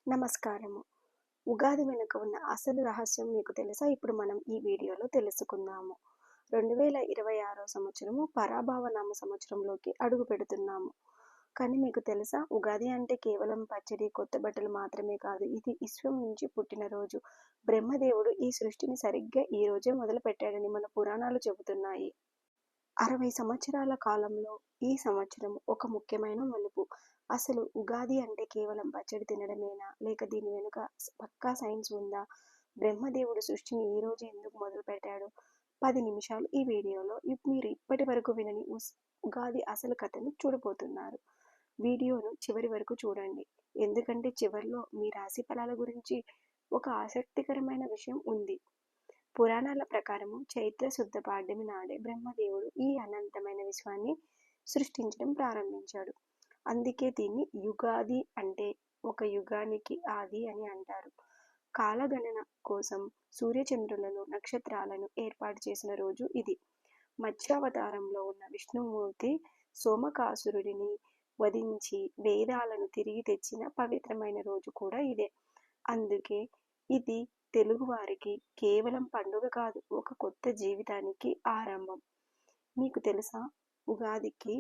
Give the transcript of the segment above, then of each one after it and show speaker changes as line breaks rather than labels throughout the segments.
నమస్కారము. ఉగాది వెనుక ఉన్న అసలు రహస్యం మీకు తెలుసా? ఇప్పుడు మనం ఈ వీడియోలో తెలుసుకుందాము. 2026 సంవత్సరము పరాభావ సంవత్సరంలోకి అడుగు పెడుతున్నాము. కానీ మీకు తెలుసా? ఉగాది అంటే కేవలం పచ్చడి, కొత్త బట్టలు మాత్రమే కాదు. ఇది విశ్వం నుంచి పుట్టిన రోజు. బ్రహ్మదేవుడు ఈ సృష్టిని సరిగ్గా ఈ రోజే మొదలుపెట్టాడని మన పురాణాలు చెబుతున్నాయి. 60 సంవత్సరాల కాలంలో ఈ సంవత్సరం ఒక ముఖ్యమైన మలుపు. అసలు ఉగాది అంటే కేవలం పచ్చడి తినడమేనా? లేక దీని వెనుక పక్కా సైన్స్ ఉందా? బ్రహ్మదేవుడు సృష్టిని ఈ రోజు ఎందుకు మొదలుపెట్టాడు? 10 నిమిషాలు ఈ వీడియోలో మీరు ఇప్పటి వరకు వినని ఉగాది అసలు కథను చూడబోతున్నారు. వీడియోను చివరి వరకు చూడండి. ఎందుకంటే చివరిలో మీ రాశి ఫలాల గురించి ఒక ఆసక్తికరమైన విషయం ఉంది. పురాణాల ప్రకారము చైత్ర శుద్ధ పాడ్యమి నాడే బ్రహ్మదేవుడు ఈ అనంతమైన విశ్వాన్ని సృష్టించడం ప్రారంభించాడు. అందుకే దీన్ని యుగాది అంటే ఒక యుగానికి ఆది అని అంటారు. కాలగణన కోసం సూర్యచంద్రులను నక్షత్రాలను ఏర్పాటు చేసిన రోజు ఇది. మత్స్యావతారంలో ఉన్న విష్ణుమూర్తి సోమకాసురుడిని వధించి వేదాలను తిరిగి తెచ్చిన పవిత్రమైన రోజు కూడా ఇదే. అందుకే ఇది తెలుగువారికి కేవలం పండుగ కాదు, ఒక కొత్త జీవితానికి ఆరంభం. మీకు తెలుసా? ఉగాదికి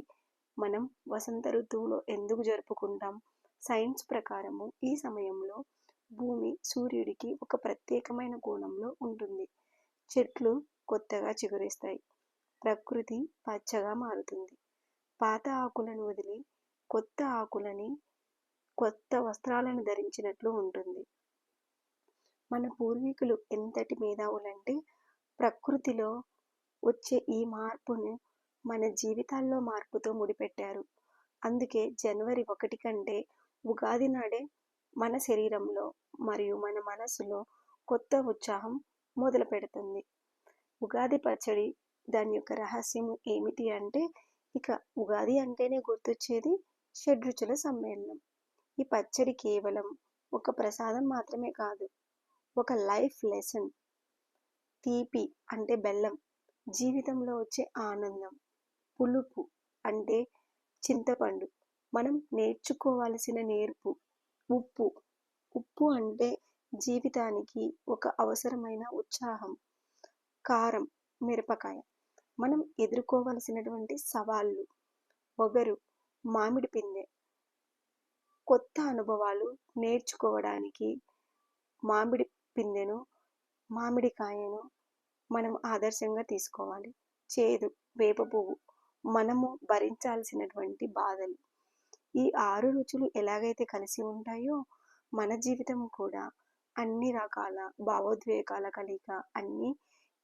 మనం వసంత ఋతువులో ఎందుకు జరుపుకుంటాం? సైన్స్ ప్రకారము ఈ సమయంలో భూమి సూర్యుడికి ఒక ప్రత్యేకమైన కోణంలో ఉంటుంది. చెట్లు కొత్తగా చిగురిస్తాయి, ప్రకృతి పచ్చగా మారుతుంది. పాత ఆకులను వదిలి కొత్త ఆకులని, కొత్త వస్త్రాలను ధరించినట్లు ఉంటుంది. మన పూర్వీకులు ఎంతటి మేధావులంటే ప్రకృతిలో వచ్చే ఈ మార్పును మన జీవితాల్లో మార్పుతో ముడిపెట్టారు. అందుకే జనవరి 1 కంటే ఉగాది నాడే మన శరీరంలో మరియు మన మనసులో కొత్త ఉత్సాహం మొదలు పెడుతుంది. ఉగాది పచ్చడి దాని యొక్క రహస్యం ఏమిటి అంటే, ఇక ఉగాది అంటేనే గుర్తొచ్చేది షడ్రుచుల సమ్మేళనం. ఈ పచ్చడి కేవలం ఒక ప్రసాదం మాత్రమే కాదు, ఒక లైఫ్ లెసన్. తీపి అంటే బెల్లం, జీవితంలో వచ్చే ఆనందం. పులుపు అంటే చింతపండు, మనం నేర్చుకోవాల్సిన నేర్పు. ఉప్పు, ఉప్పు అంటే జీవితానికి ఒక అవసరమైన ఉత్సాహం. కారం, మిరపకాయ, మనం ఎదుర్కోవలసినటువంటి సవాళ్ళు. ఒగరు, మామిడి పిందె, కొత్త అనుభవాలు నేర్చుకోవడానికి మామిడి పిందెను, మామిడికాయను మనం ఆదర్శంగా తీసుకోవాలి. చేదు, వేప పువ్వు, మనము భరించాల్సినటువంటి బాధలు. ఈ 6 రుచులు ఎలాగైతే కలిసి ఉంటాయో మన జీవితం కూడా అన్ని రకాల భావోద్వేగాల కలయిక అన్నీ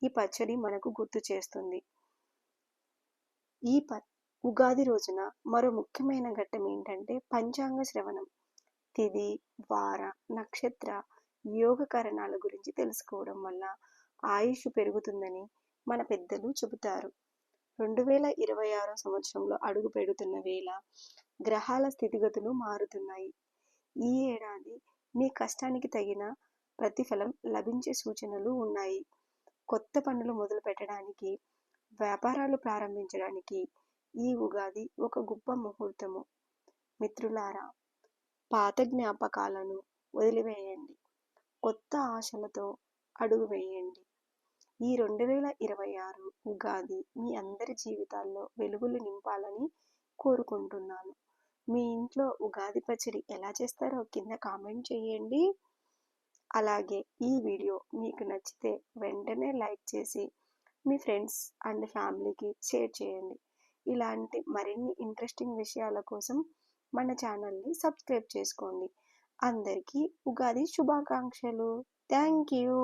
ఈ పచ్చడి మనకు గుర్తు చేస్తుంది. ఈ ఉగాది రోజున మరో ముఖ్యమైన ఘట్టం ఏంటంటే పంచాంగ శ్రవణం. తిథి, వార, నక్షత్ర, యోగకరణాల గురించి తెలుసుకోవడం వల్ల ఆయుష్ పెరుగుతుందని మన పెద్దలు చెబుతారు. 2026 సంవత్సరంలో అడుగు పెడుతున్న వేళ గ్రహాల స్థితిగతులు మారుతున్నాయి. ఈ ఏడాది మీ కష్టానికి తగిన ప్రతిఫలం లభించే సూచనలు ఉన్నాయి. కొత్త పనులు మొదలు పెట్టడానికి, వ్యాపారాలు ప్రారంభించడానికి ఈ ఉగాది ఒక గొప్ప ముహూర్తము. మిత్రులారా, పాత జ్ఞాపకాలను వదిలివేయండి, కొత్త ఆశలతో అడుగు వేయండి. ఈ 2026 ఉగాది మీ అందరి జీవితాల్లో వెలుగులు నింపాలని కోరుకుంటున్నాను. మీ ఇంట్లో ఉగాది పచ్చడి ఎలా చేస్తారో కింద కామెంట్ చేయండి. అలాగే ఈ వీడియో మీకు నచ్చితే వెంటనే లైక్ చేసి మీ ఫ్రెండ్స్ అండ్ ఫ్యామిలీకి షేర్ చేయండి. ఇలాంటి మరిన్ని ఇంట్రెస్టింగ్ విషయాల కోసం మన ఛానల్ని సబ్స్క్రైబ్ చేసుకోండి. అందరికీ ఉగాది శుభాకాంక్షలు. Thank you.